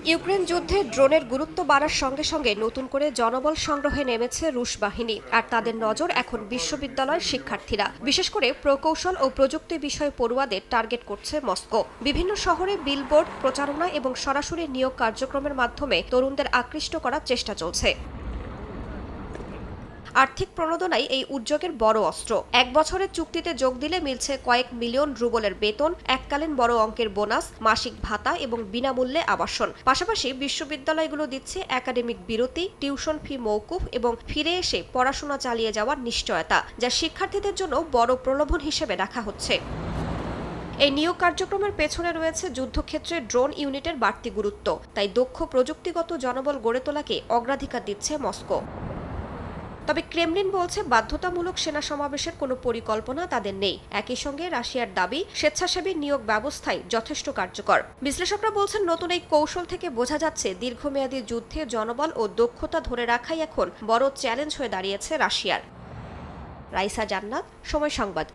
Ukraine যুদ্ধে ড্রোনের গুরুত্ব বাড়ার সঙ্গে সঙ্গে নতুন করে জনবল সংগ্রহে নেমেছে রুশ বাহিনী, আর তাদের নজর এখন বিশ্ববিদ্যালয়ের শিক্ষার্থীরা। বিশেষ করে প্রকৌশল ও প্রযুক্তি বিষয়ে পড়ুয়াদের টার্গেট করছে মস্কো। বিভিন্ন শহরে বিলবোর্ড, প্রচারণা এবং সরাসরি নিয়োগ কার্যক্রমের মাধ্যমে তরুণদের আকৃষ্ট করার চেষ্টা চলছে। আর্থিক প্রণোদনাই এই উদ্যোগের বড় অস্ত্র। 1 বছরের চুক্তিতে যোগ দিলে মিলছে কয়েক মিলিয়ন রুবলের বেতন, এককালীন বড় অঙ্কের বোনাস, মাসিক ভাতা এবং বিনামূল্যে আবাসন। পাশাপাশি বিশ্ববিদ্যালয়গুলো দিচ্ছে একাডেমিক বিরতি, টিউশন ফি মওকুফ এবং ফিরে এসে পড়াশোনা চালিয়ে যাওয়ার নিশ্চয়তা, যা শিক্ষার্থীদের জন্য বড় প্রলোভন হিসেবে দেখা হচ্ছে। এই নিয়োগ কার্যক্রমের পেছনে রয়েছে যুদ্ধক্ষেত্রে ড্রোন ইউনিটের বাড়তি গুরুত্ব। তাই দক্ষ প্রযুক্তিগত জনবল গড়ে তোলাকে অগ্রাধিকার দিচ্ছে মস্কো। তবে ক্রেমলিন বলছে বাধ্যতামূলক সেনা সমাবেশের কোনো পরিকল্পনা তাদের নেই। একই সঙ্গে রাশিয়ার দাবি স্বেচ্ছাসেবী নিয়োগ ব্যবস্থাই যথেষ্ট কার্যকর। বিশ্লেষকরা বলছেন নতুন এই কৌশল থেকে বোঝা যাচ্ছে দীর্ঘমেয়াদী যুদ্ধে জনবল ও দক্ষতা ধরে রাখাই এখন বড় চ্যালেঞ্জ হয়ে দাঁড়িয়েছে রাশিয়ার। রাইসা জান্নাত, সময় সংবাদ।